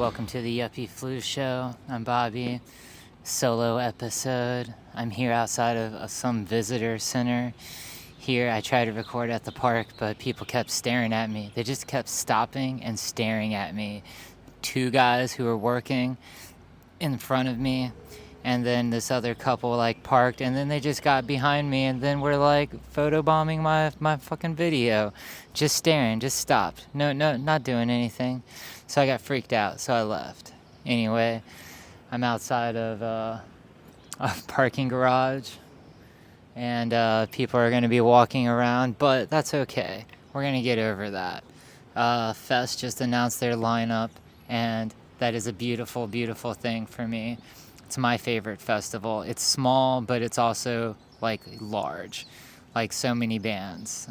welcome to the Yuppie Flu Show. I'm Bobby. Solo episode. I'm here outside of some visitor center. Here, I tried to record at the park, but people kept staring at me. They just kept stopping and staring at me. Two guys who were working in front of me, and then this other couple parked, and then they just got behind me, and then were photobombing my fucking video. Just staring, just stopped. No, not doing anything. So I got freaked out, so I left. Anyway, I'm outside of a parking garage, and people are going to be walking around, but that's okay. We're going to get over that. Fest just announced their lineup, and that is a beautiful, beautiful thing for me. It's my favorite festival. It's small, but it's also large, so many bands.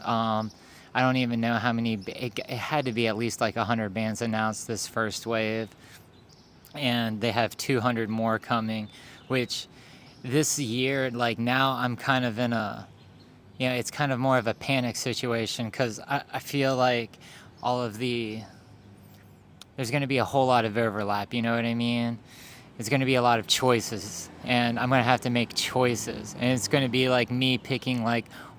I don't even know how many. It had to be at least 100 bands announced this first wave, and they have 200 more coming, which this year, now I'm kind of in a, it's kind of more of a panic situation, because I feel like there's going to be a whole lot of overlap, you know what I mean? It's going to be a lot of choices, and I'm going to have to make choices, and it's going to be me picking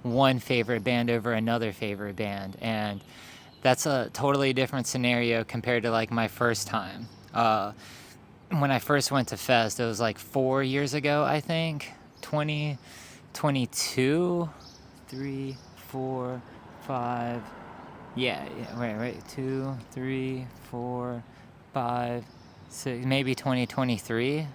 one favorite band over another favorite band, and that's a totally different scenario compared to my first time. When I first went to Fest, it was 4 years ago, I think. 2022, 3, 4, 5. Yeah, wait, 2, 3, 4, 5, 6, maybe 2023.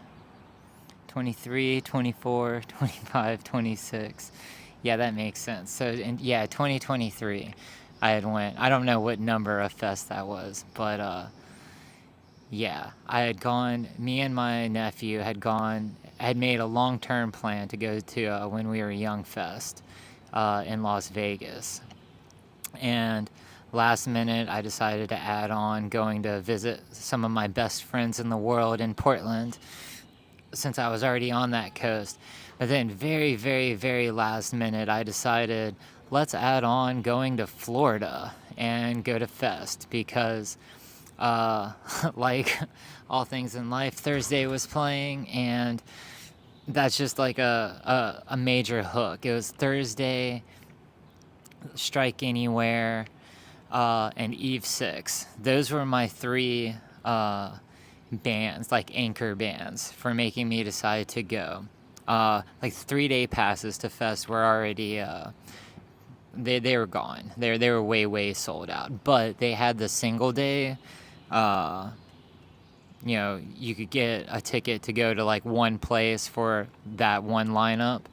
23, 24, 25, 26. Yeah, that makes sense. So, 2023, I had went. I don't know what number of Fest that was, but yeah, I had gone. Me and my nephew had made a long-term plan to go to When We Were Young Fest in Las Vegas, and last minute I decided to add on going to visit some of my best friends in the world in Portland, since I was already on that coast. But then very, very, very last minute, I decided, let's add on going to Florida and go to Fest, because like all things in life, Thursday was playing, and that's just a major hook. It was Thursday, Strike Anywhere, and Eve 6. Those were my three bands, anchor bands, for making me decide to go. 3-day passes to Fest were already they were gone. They were way sold out. But they had the single day. You could get a ticket to go to one place for that one lineup.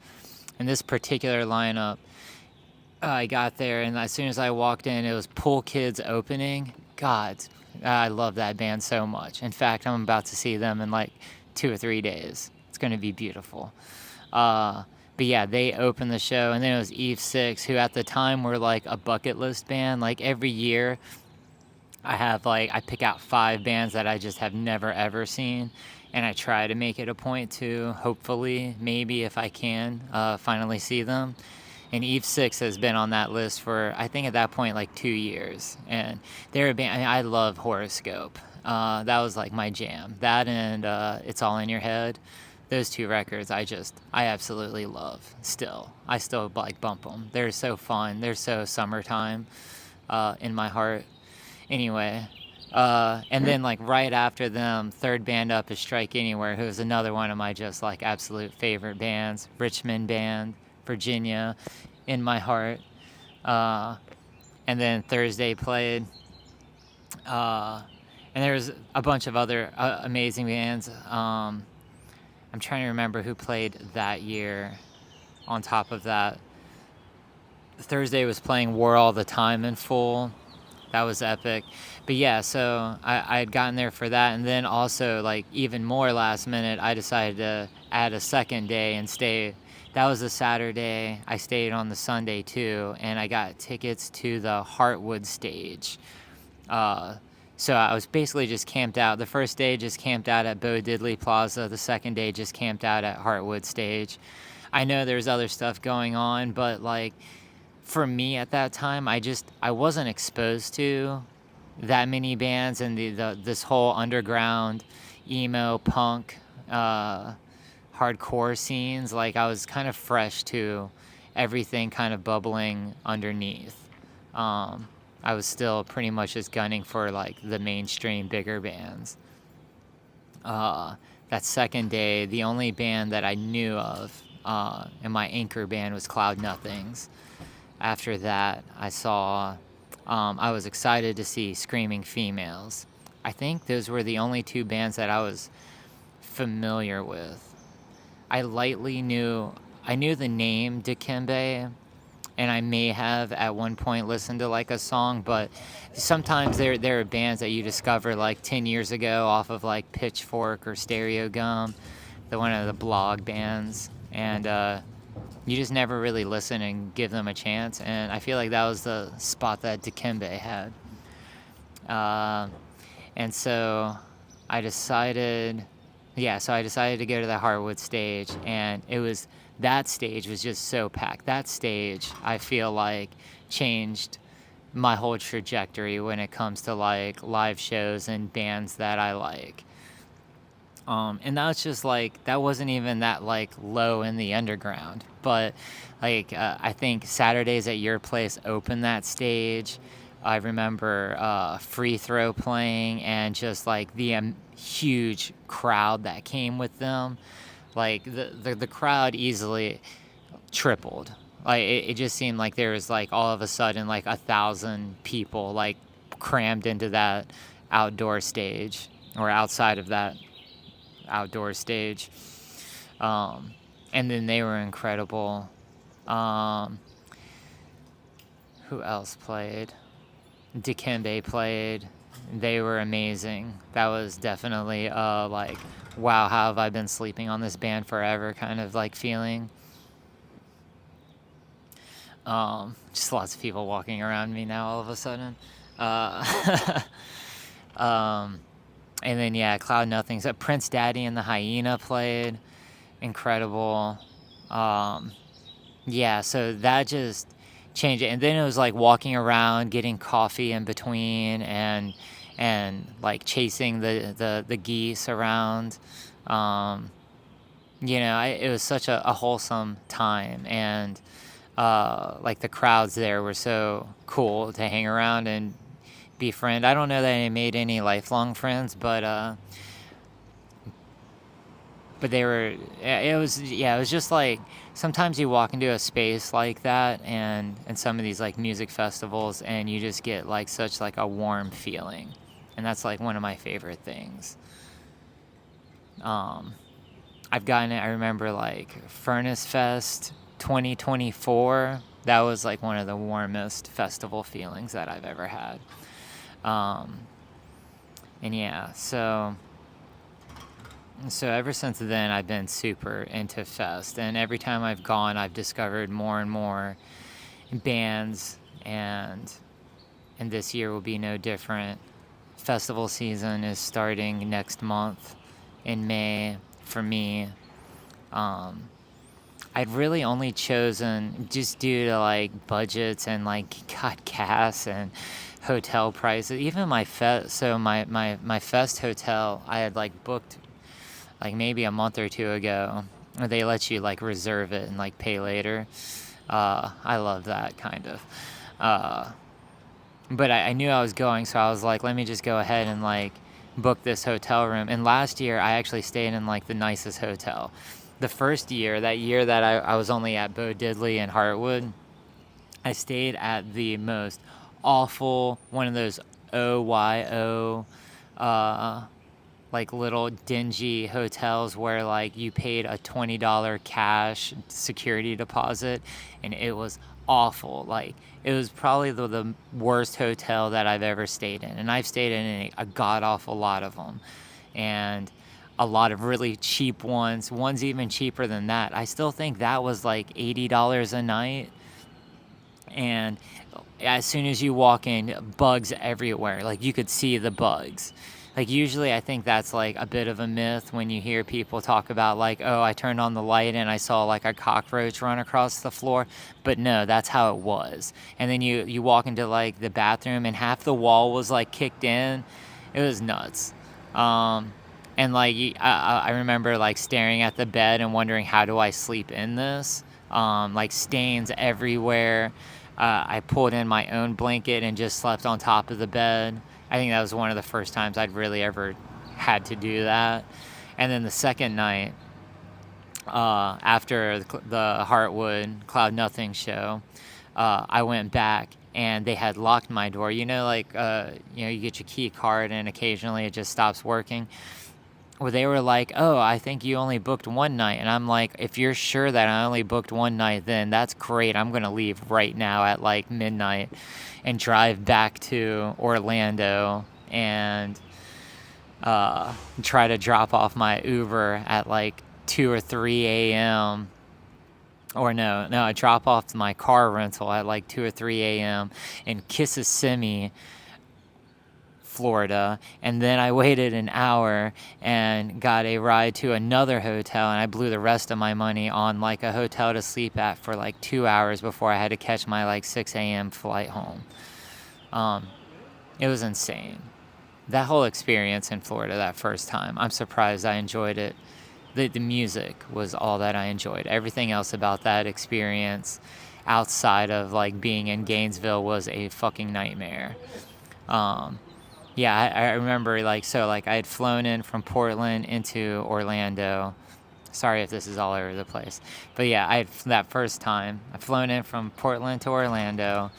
And this particular lineup, I got there, and as soon as I walked in, it was Pool Kids opening. God, I love that band so much. In fact, I'm about to see them in 2 or 3 days. It's going to be beautiful. But yeah, they opened the show, and then it was Eve 6, who at the time were a bucket list band. Every year, I pick out 5 bands that I just have never ever seen, and I try to make it a point to, hopefully, maybe if I can, finally see them. And Eve 6 has been on that list for, I think at that point, 2 years. And they're a band. I love Horoscope. That was my jam. That and It's All in Your Head. Those 2 records I absolutely love still. I still bump them. They're so fun. They're so summertime in my heart. Anyway, and then right after them, third band up is Strike Anywhere, who's another one of my just absolute favorite bands. Richmond band, Virginia, in my heart. And then Thursday played. And there's a bunch of other amazing bands. I'm trying to remember who played that year. On top of that, Thursday was playing War All the Time in full. That was epic. But yeah, so I had gotten there for that, and then also even more last minute, I decided to add a second day and stay. That was a Saturday. I stayed on the Sunday too, and I got tickets to the Heartwood stage. So I was basically just camped out. The first day just camped out at Bo Diddley Plaza. The second day just camped out at Heartwood stage. I know there's other stuff going on, but for me at that time, I wasn't exposed to that many bands and this whole underground emo punk hardcore scenes. Like I was kind of fresh to everything kind of bubbling underneath. I was still pretty much just gunning for like the mainstream bigger bands. That second day, the only band that I knew of and my anchor band was Cloud Nothings. After that, I was excited to see Screaming Females. I think those were the only two bands that I was familiar with. I knew the name Dikembe, and I may have at one point listened to like a song, but sometimes there are bands that you discover like 10 years ago off of like Pitchfork or Stereo Gum, one of the blog bands, and you just never really listen and give them a chance. And I feel like that was the spot that Dikembe had. And so I decided to go to the Heartwood stage, and that stage was just so packed. That stage, I feel like, changed my whole trajectory when it comes to like live shows and bands that I like. And that was just like, that wasn't even that like low in the underground, but like I think Saturdays at Your Place opened that stage. I remember Free Throw playing, and just like the huge crowd that came with them. Like the crowd easily tripled. Like it just seemed like there was like all of a sudden like 1,000 people like crammed into that outdoor stage, or outside of that outdoor stage. And then they were incredible. Who else played? Dikembe played. They were amazing. That was definitely like, wow, how have I been sleeping on this band forever kind of like feeling. Just lots of people walking around me now all of a sudden. And then yeah, Cloud Nothing. So Prince Daddy and the Hyena played. Incredible. Yeah, so that just changed it. And then it was like walking around, getting coffee in between, and like chasing the geese around. It was such a wholesome time, and like the crowds there were so cool to hang around and befriend. I don't know that I made any lifelong friends, but they were. It was just like, sometimes you walk into a space like that, and some of these like music festivals, and you just get like such like a warm feeling, and that's like one of my favorite things. I've gotten it. I remember like Furnace Fest 2024. That was like one of the warmest festival feelings that I've ever had. And yeah, so ever since then, I've been super into Fest, and every time I've gone, I've discovered more and more bands, and this year will be no different. Festival season is starting next month in May for me. I'd really only chosen, just due to like budgets and like gas and hotel prices. Even my Fest hotel, I had like booked like maybe a month or two ago. They let you like reserve it and like pay later. I love that kind of. But I knew I was going, so I was like, let me just go ahead and like book this hotel room. And last year, I actually stayed in like the nicest hotel. The first year, that I was only at Bo Diddley in Heartwood, I stayed at the most awful, one of those OYO, like little dingy hotels where like you paid a $20 cash security deposit, and it was awful. Like it was probably the worst hotel that I've ever stayed in, and I've stayed in a god awful lot of them, and a lot of really cheap ones even cheaper than that. I still think that was like $80 a night, and as soon as you walk in, bugs everywhere. Like you could see the bugs. Like, usually I think that's, like, a bit of a myth when you hear people talk about, like, "Oh, I turned on the light and I saw, like, a cockroach run across the floor." But no, that's how it was. And then you walk into, like, the bathroom and half the wall was, like, kicked in. It was nuts. Um, and, like, I remember, like, staring at the bed and wondering, "How do I sleep in this?" Like, stains everywhere. I pulled in my own blanket and just slept on top of the bed. I think that was one of the first times I'd really ever had to do that. And then the second night, after the Heartwood Cloud Nothing show, I went back and they had locked my door. Like, you get your key card and occasionally it just stops working. Well, they were like, "Oh, I think you only booked one night." And I'm like, "If you're sure that I only booked one night, then that's great. I'm going to leave right now at like midnight and drive back to Orlando and try to drop off my Uber at like 2 or 3 a.m. Or no, I drop off my car rental at like 2 or 3 a.m. in Kissimmee, Florida, and then I waited an hour and got a ride to another hotel, and I blew the rest of my money on like a hotel to sleep at for like 2 hours before I had to catch my like 6 a.m. flight home. It was insane. That whole experience in Florida that first time, I'm surprised I enjoyed it. The music was all that I enjoyed. Everything else about that experience outside of like being in Gainesville was a fucking nightmare. Yeah, I remember I had flown in from Portland into Orlando. Sorry if this is all over the place. But yeah, that first time, I flown in from Portland to Orlando.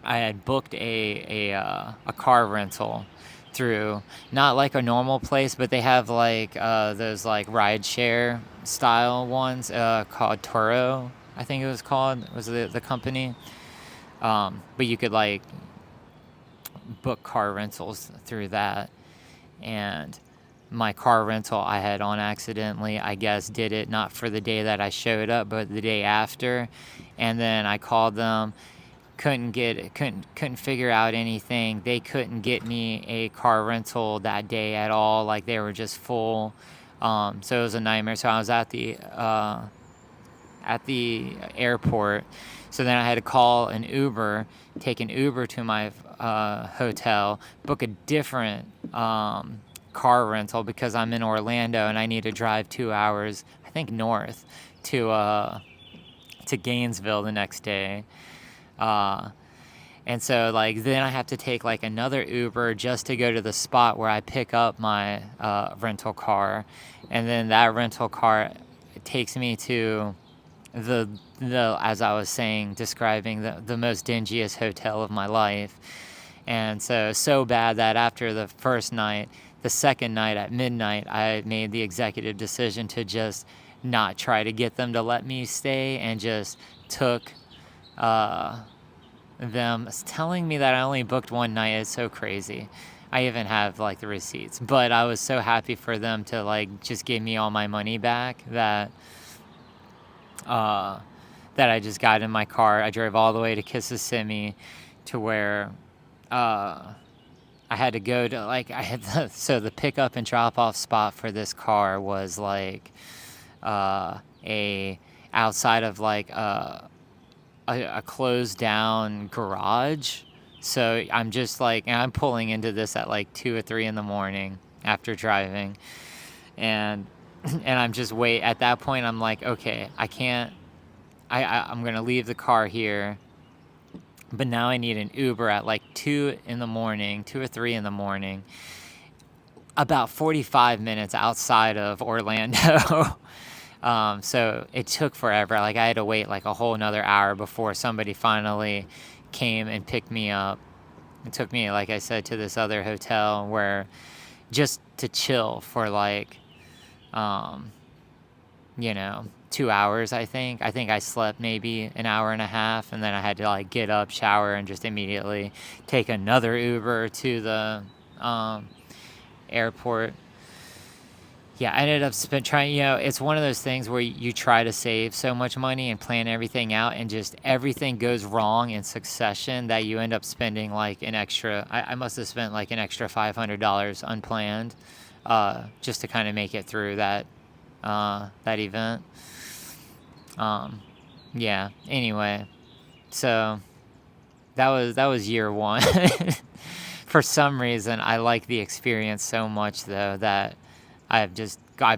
I had booked a car rental through, not like a normal place, but they have like those like ride share style ones called Turo, I think it was called, was the company. But you could like book car rentals through that, and my car rental I had on accidentally, I guess, did it not for the day that I showed up, but the day after. And then I called them, couldn't figure out anything. They couldn't get me a car rental that day at all. Like, they were just full. So it was a nightmare. So I was at the airport. So then I had to call an Uber, take an Uber to my hotel, book a different car rental because I'm in Orlando and I need to drive 2 hours, I think, north to Gainesville the next day. And so like then I have to take like another Uber just to go to the spot where I pick up my rental car, and then that rental car takes me to the as I was saying, describing the most dingiest hotel of my life. And so bad that after the first night, the second night at midnight, I made the executive decision to just not try to get them to let me stay, and just took them telling me that I only booked one night. Is so crazy. I even have like the receipts, but I was so happy for them to like just give me all my money back that I just got in my car. I drove all the way to Kissimmee to where I had to go to, like, so the pickup and drop off spot for this car was like outside of like a closed down garage. So I'm just like, and I'm pulling into this at like 2 or 3 in the morning after driving, and I'm just at that point I'm like, okay, I'm gonna leave the car here, but now I need an Uber at like 2 or 3 in the morning, about 45 minutes outside of Orlando. So it took forever. Like, I had to wait like a whole another hour before somebody finally came and picked me up. It took me, like I said, to this other hotel where just to chill for like 2 hours. I think I slept maybe an hour and a half, and then I had to like get up, shower, and just immediately take another Uber to the airport. Yeah, I ended up trying, it's one of those things where you try to save so much money and plan everything out, and just everything goes wrong in succession that you end up spending like an extra, I must have spent like an extra $500 unplanned, just to kind of make it through that event. Yeah, anyway, so that was year one. For some reason, I like the experience so much though that I've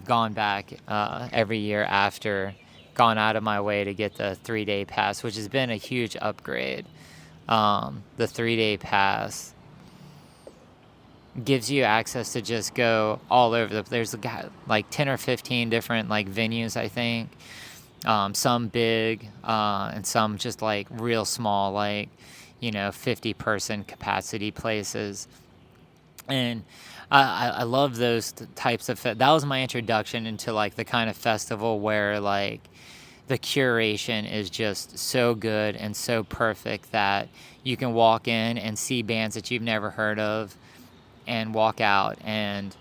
gone back every year after, gone out of my way to get the 3-day pass, which has been a huge upgrade. The 3-day pass gives you access to just go all over there's like 10 or 15 different like venues, I think. Some big, and some just like real small, like 50-person capacity places. And I love those types of that was my introduction into like the kind of festival where like the curation is just so good and so perfect that you can walk in and see bands that you've never heard of, and walk out and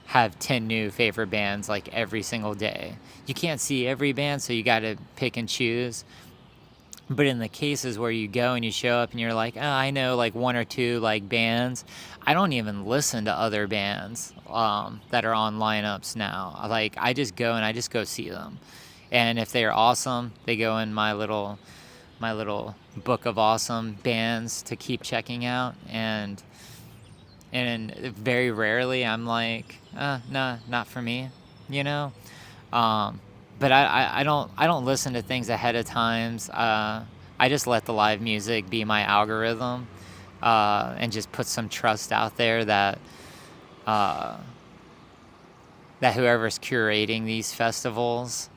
have 10 new favorite bands like every single day. You can't see every band, so you got to pick and choose. But in the cases where you go and you show up and you're like, oh, I know like one or two like bands, I don't even listen to other bands that are on lineups now. Like I just go and I just go see them. And if they're awesome, they go in my little book of awesome bands to keep checking out. And very rarely I'm like, nah, not for me, you know? But I don't listen to things ahead of times. I just let the live music be my algorithm, and just put some trust out there that whoever's curating these festivals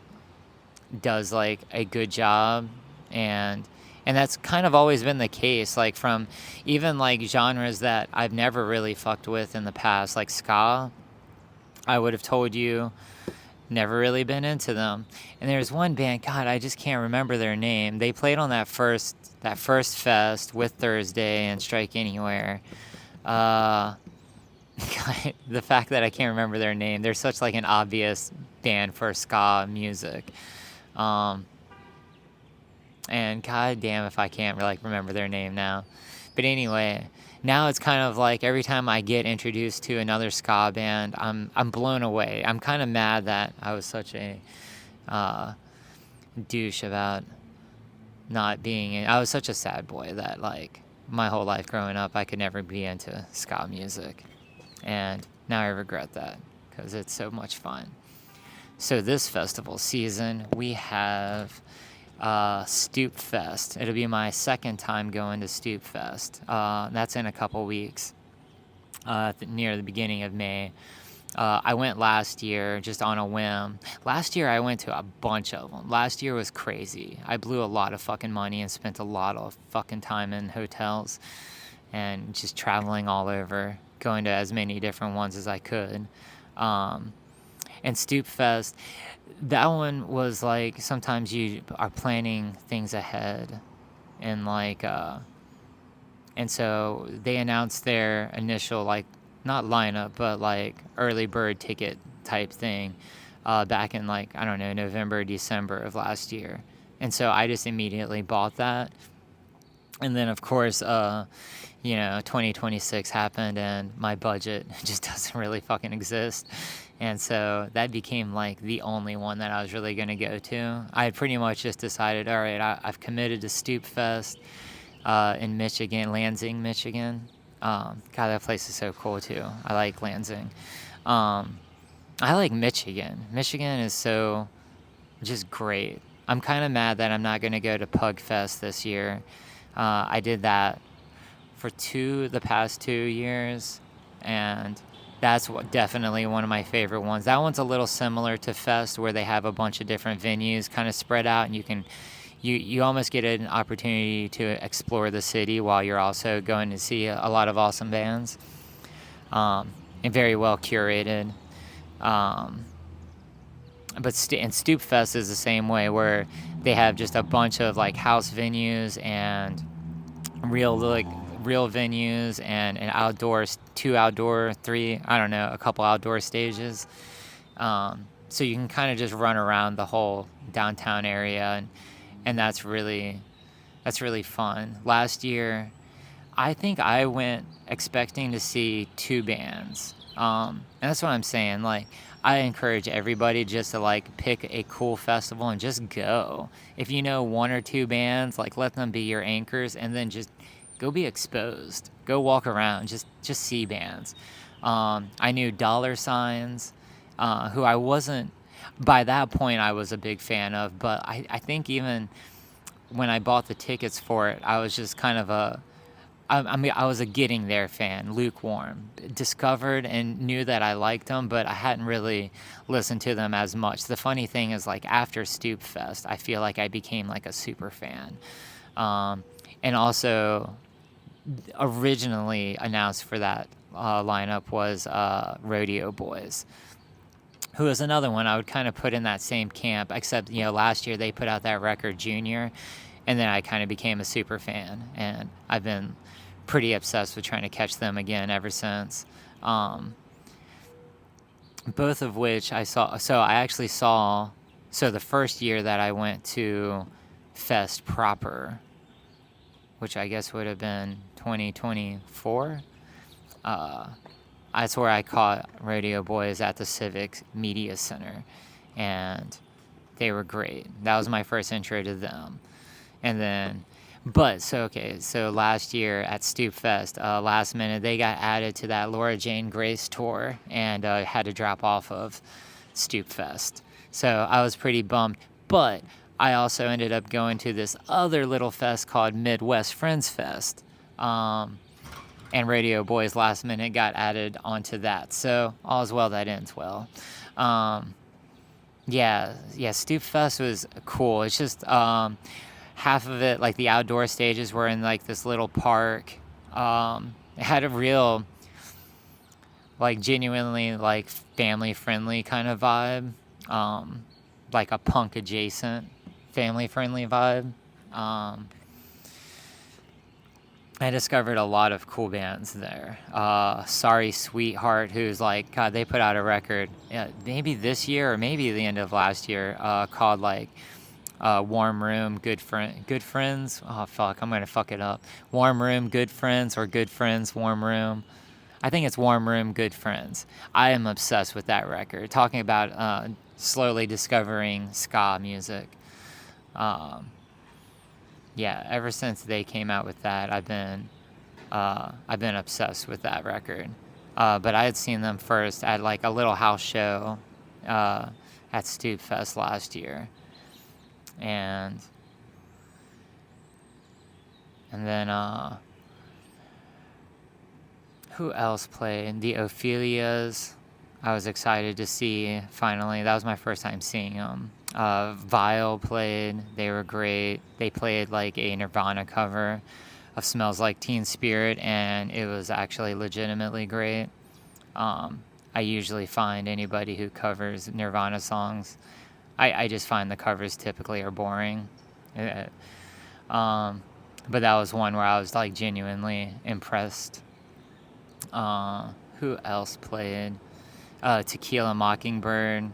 does like a good job. And that's kind of always been the case, like from even like genres that I've never really fucked with in the past, like ska. I would have told you never really been into them. And there's one band, God, I just can't remember their name. They played on that first fest with Thursday and Strike Anywhere. The fact that I can't remember their name, they're such like an obvious band for ska music. And god damn if I can't like remember their name now. But anyway, now it's kind of like every time I get introduced to another ska band, I'm blown away. I'm kind of mad that I was such a douche about not being in. I was such a sad boy that like my whole life growing up I could never be into ska music. And now I regret that because it's so much fun. So this festival season we have Stoop Fest. It'll be my second time going to Stoop Fest. That's in a couple weeks, near the beginning of May. I went last year just on a whim. Last year I went to a bunch of them. Last year was crazy. I blew a lot of fucking money and spent a lot of fucking time in hotels and just traveling all over, going to as many different ones as I could. And Stoop Fest, that one was like sometimes you are planning things ahead, and like and so they announced their initial like not lineup but like early bird ticket type thing back in like I don't know November, December of last year. And so I just immediately bought that. And then of course 2026 happened and my budget just doesn't really fucking exist. And so that became like the only one that I was really going to go to. I had pretty much just decided, all right, I've committed to Stoop Fest in Michigan, Lansing, Michigan. God, that place is so cool too. I like Lansing. I like Michigan. Michigan is so just great. I'm kind of mad that I'm not going to go to Pug Fest this year. I did that for the past 2 years, and that's definitely one of my favorite ones. That one's a little similar to Fest, where they have a bunch of different venues kind of spread out, and you almost get an opportunity to explore the city while you're also going to see a lot of awesome bands, and very well curated. But Stoop Fest is the same way, where they have just a bunch of like house venues and real venues and an outdoors, 2 outdoor, 3, I don't know, a couple outdoor stages. So you can kind of just run around the whole downtown area, and that's really fun. Last year, I think I went expecting to see 2 bands. And that's what I'm saying. Like, I encourage everybody just to like pick a cool festival and just go. If you know 1 or 2 bands, like let them be your anchors, and then just go be exposed. Go walk around. Just see bands. I knew Dollar Signs, who I wasn't. By that point, I was a big fan of, but I think even when I bought the tickets for it, I was just kind of I was a getting there fan, lukewarm. Discovered and knew that I liked them, but I hadn't really listened to them as much. The funny thing is, like, after Stoop Fest, I feel like I became like a super fan. And also, originally announced for that lineup was Rodeo Boys, who is another one I would kind of put in that same camp, except, last year they put out that record Junior, and then I kind of became a super fan, and I've been pretty obsessed with trying to catch them again ever since. Both of which I saw. So I actually saw. So the first year that I went to Fest proper, which I guess would have been 2024. That's where I caught Rodeo Boys at the Civic Media Center, and they were great. That was my first intro to them. And then, so last year at Stoop Fest, last minute, they got added to that Laura Jane Grace tour and had to drop off of Stoop Fest. So I was pretty bummed. But I also ended up going to this other little fest called Midwest Friends Fest. And Radio Boys last minute got added onto that. So all's well that ends well. Yeah, Stoop Fest was cool. It's just half of it, like the outdoor stages, were in like this little park. It had a real, like, genuinely like family friendly kind of vibe, like a punk adjacent family friendly vibe. I discovered a lot of cool bands there. Sorry Sweetheart, who's like, God, they put out a record maybe this year or maybe the end of last year, called like Warm Room, Good Friends. Oh fuck, I'm gonna fuck it up. Warm Room, Good Friends, or Good Friends, Warm Room. I think it's Warm Room, Good Friends. I am obsessed with that record. Talking about slowly discovering ska music. Yeah, ever since they came out with that, I've been obsessed with that record. But I had seen them first at like a little house show at Stoop Fest last year. And then who else played? The Ophelias. I was excited to see finally. That was my first time seeing them. Vile played. They were great. They played like a Nirvana cover of Smells Like Teen Spirit, and it was actually legitimately great. I usually find anybody who covers Nirvana songs, I just find the covers typically are boring. But that was one where I was like genuinely impressed. Who else played? Tequila Mockingbird.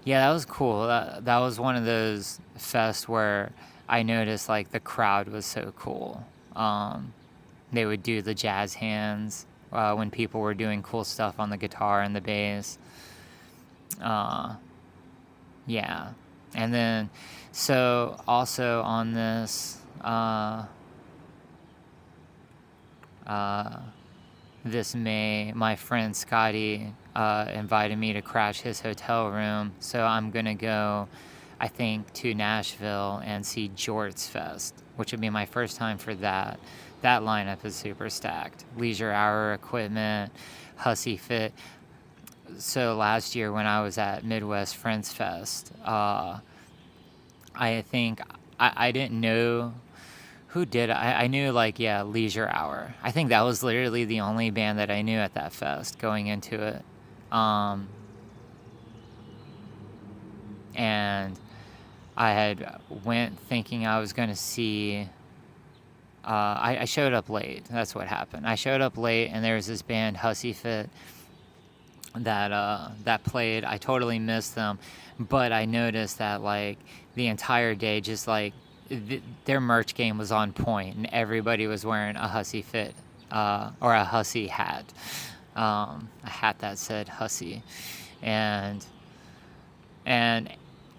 Yeah, that was cool. That was one of those fests where I noticed like the crowd was so cool. They would do the jazz hands when people were doing cool stuff on the guitar and the bass. Yeah. And then, so also on this, this May, my friend Scotty invited me to crash his hotel room. So I'm going to go, I think, to Nashville and see Jorts Fest, which would be my first time for that. That lineup is super stacked. Leisure Hour Equipment, Hussy Fit. So last year when I was at Midwest Friends Fest, I think I didn't know who did. I knew like, yeah, Leisure Hour. I think that was literally the only band that I knew at that fest going into it. And I had went thinking I was going to see. I showed up late. That's what happened. I showed up late, and there was this band, Hussy Fit. that played. I totally missed them, but I noticed that like the entire day, just like their merch game was on point, and everybody was wearing a Hussy fit or a Hussy hat, a hat that said Hussy, and and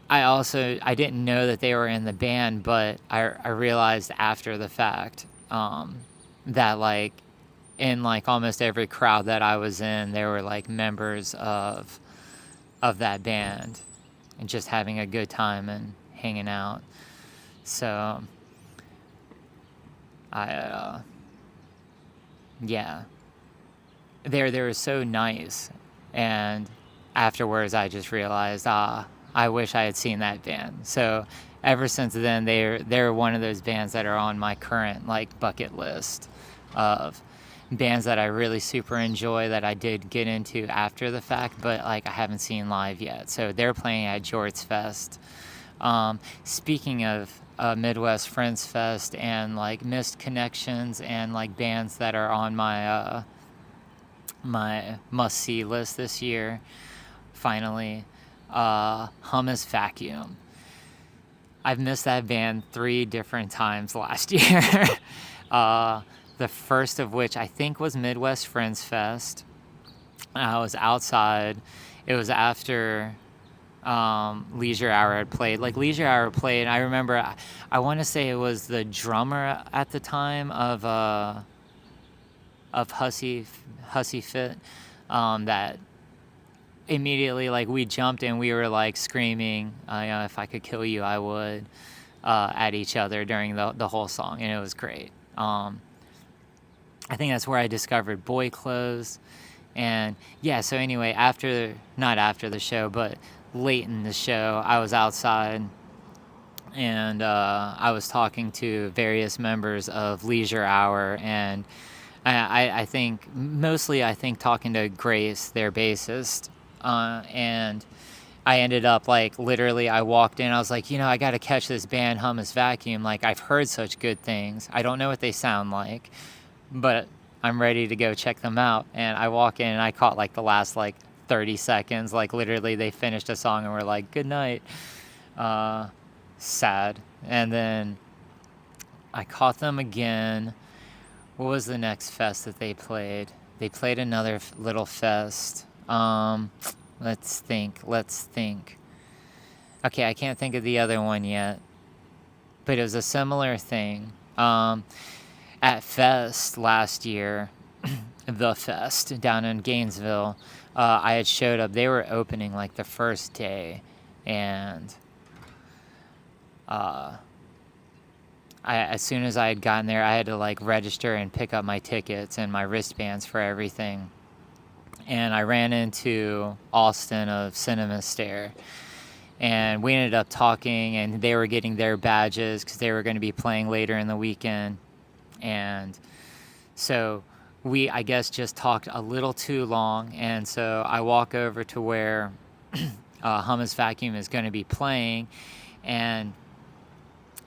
I didn't know that they were in the band, but I realized after the fact that like in like almost every crowd that I was in, there were like members of that band and just having a good time and hanging out. So I yeah, they were so nice, and afterwards I just realized I wish I had seen that band. So ever since then they're one of those bands that are on my current like bucket list of bands that I really super enjoy that I did get into after the fact, but like I haven't seen live yet. So they're playing at Jorts Fest. Speaking of Midwest Friends Fest and like missed connections and like bands that are on my must-see list this year, finally, Hummusvacuum. I've missed that band 3 different times last year. The first of which I think was Midwest Friends Fest. I was outside. It was after Leisure Hour had played. Like Leisure Hour played, I remember I want to say it was the drummer at the time of Hussy Fit that immediately like we jumped and we were like screaming, if I could kill you I would, at each other during the whole song, and it was great. I think that's where I discovered Boy Clothes. And yeah, so anyway, not after the show, but late in the show, I was outside and I was talking to various members of Leisure Hour, and I think mostly talking to Grace, their bassist, and I ended up like literally I walked in, I was like, I got to catch this band Hummusvacuum. Like I've heard such good things. I don't know what they sound like, but I'm ready to go check them out. And I walk in and I caught like the last like 30 seconds. Like literally they finished a song and we're like, good night. Sad. And then I caught them again. What was the next fest that they played? They played another little fest. Let's think. Okay, I can't think of the other one yet. But it was a similar thing. At Fest last year, the Fest down in Gainesville, I had showed up. They were opening like the first day, and as soon as I had gotten there, I had to like register and pick up my tickets and my wristbands for everything. And I ran into Austin of Cinema Stare, and we ended up talking, and they were getting their badges because they were going to be playing later in the weekend. And so we, I guess, just talked a little too long, and so I walk over to where Hummusvacuum is going to be playing, and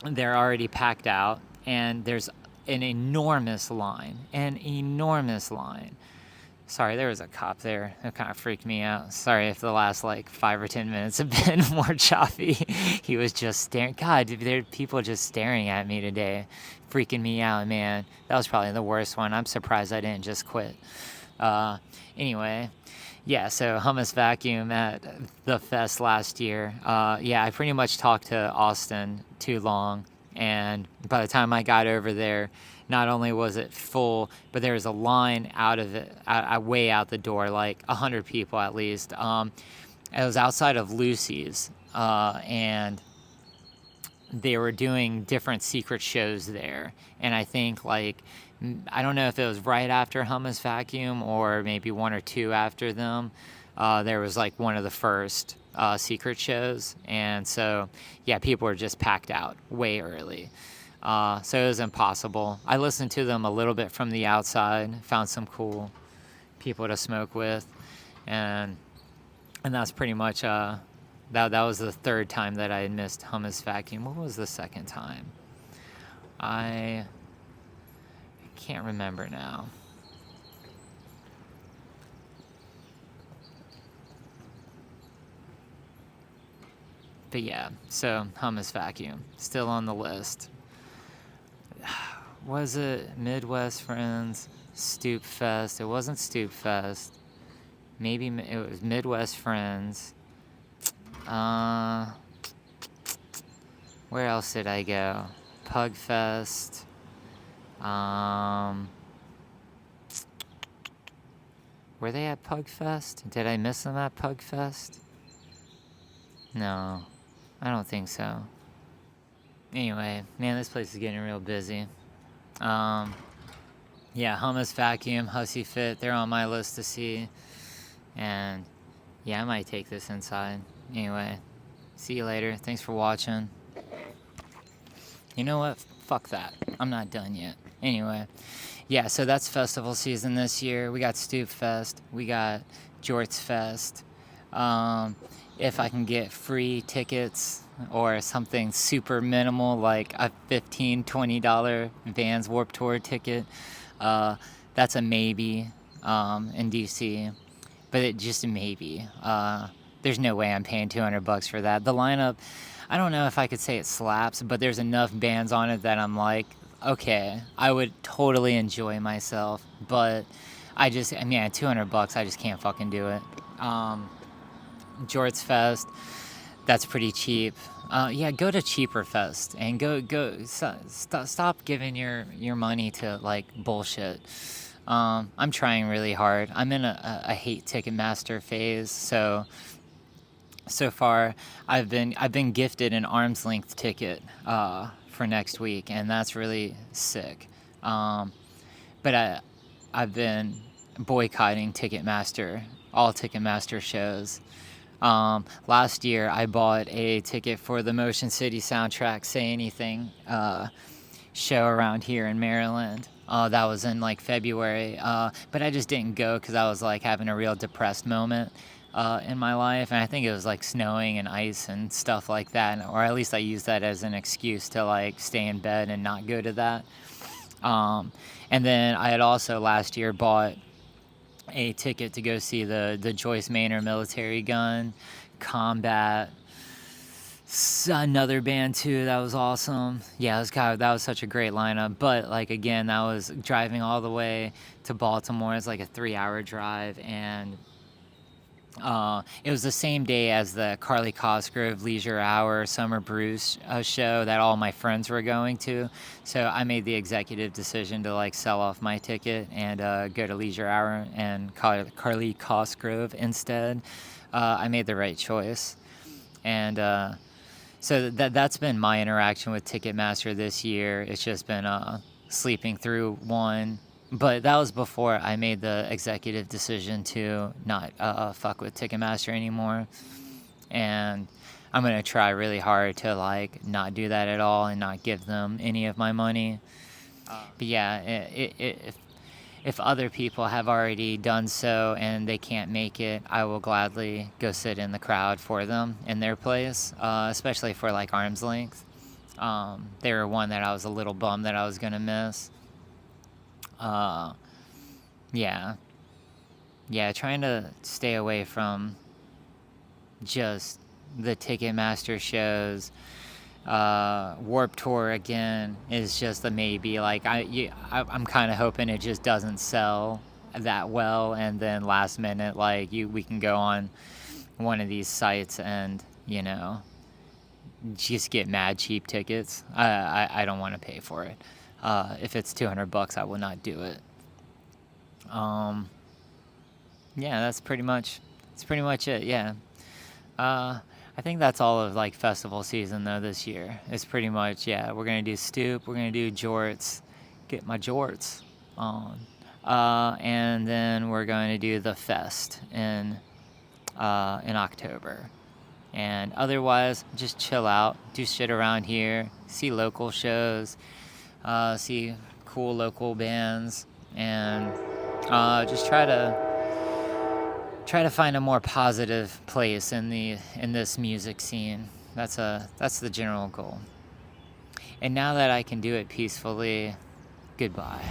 they're already packed out, and there's an enormous line. Sorry, there was a cop there. That kind of freaked me out. Sorry if the last like 5 or 10 minutes have been more choppy. He was just staring. God, there are people just staring at me today, freaking me out, man. That was probably the worst one. I'm surprised I didn't just quit. Anyway, yeah, so Hummusvacuum at the fest last year. I pretty much talked to Austin too long, and by the time I got over there, not only was it full, but there was a line out of it, way out the door, like 100 people at least. It was outside of Lucy's, and they were doing different secret shows there. And I think, like, I don't know if it was right after Hummusvacuum or maybe 1 or 2 after them. There was, like, one of the first secret shows. And so, yeah, people were just packed out way early. So it was impossible. I listened to them a little bit from the outside, found some cool people to smoke with, and that's pretty much that was the 3rd time that I had missed Hummusvacuum. What was the 2nd time? I can't remember now. But yeah, so Hummusvacuum still on the list. Was it Midwest Friends? Stoop Fest? It wasn't Stoop Fest. Maybe it was Midwest Friends. Where else did I go? Pug Fest. Were they at Pug Fest? Did I miss them at Pug Fest? No, I don't think so. Anyway, man, this place is getting real busy. Yeah, Hummusvacuum, Hussy Fit, they're on my list to see. And yeah, I might take this inside. Anyway, see you later. Thanks for watching. You know what? Fuck that. I'm not done yet. Anyway, yeah, so that's festival season this year. We got Stoop Fest. We got Jorts Fest. If I can get free tickets or something super minimal like a $15, $20 Vans Warped Tour ticket, that's a maybe in DC. But it just a maybe. There's no way I'm paying $200 for that. The lineup, I don't know if I could say it slaps, but there's enough bands on it that I'm like, okay, I would totally enjoy myself. But at $200, I just can't fucking do it. Jorts Fest, that's pretty cheap. Yeah, go to Cheaper Fest and stop giving your money to like bullshit. I'm trying really hard. I'm in a hate Ticketmaster phase, so far I've been gifted an arm's length ticket for next week, and that's really sick. But I've been boycotting Ticketmaster, all Ticketmaster shows. Last year I bought a ticket for the Motion City Soundtrack Say Anything show around here in Maryland. That was in like February, but I just didn't go because I was like having a real depressed moment in my life, and I think it was like snowing and ice and stuff like that, or at least I used that as an excuse to like stay in bed and not go to that. And then I had also last year bought a ticket to go see the Joyce Manor Military Gun Combat. Another band too that was awesome. Yeah, that was such a great lineup. But like again, that was driving all the way to Baltimore. It's like a 3-hour drive, and it was the same day as the Carly Cosgrove Leisure Hour Summer Brews show that all my friends were going to. So I made the executive decision to like sell off my ticket and go to Leisure Hour and Carly Cosgrove instead. I made the right choice. And so that's been my interaction with Ticketmaster this year. It's just been sleeping through one. But that was before I made the executive decision to not fuck with Ticketmaster anymore. And I'm going to try really hard to like not do that at all and not give them any of my money. But yeah, if other people have already done so and they can't make it, I will gladly go sit in the crowd for them in their place, especially for like arm's length. They were one that I was a little bummed that I was going to miss. Yeah, trying to stay away from just the Ticketmaster shows. Warped Tour again is just a maybe. Like I'm kind of hoping it just doesn't sell that well, and then last minute like we can go on one of these sites and just get mad cheap tickets. I don't want to pay for it. If it's $200, I will not do it. Yeah, that's pretty much it. Yeah. I think that's all of like festival season though this year. It's pretty much, yeah, we're gonna do Stoop, we're gonna do Jorts, get my Jorts on, and then we're going to do the Fest in October. And otherwise, just chill out, do shit around here, see local shows, see cool local bands, and just try to find a more positive place in this music scene. That's the general goal. And now that I can do it peacefully, goodbye.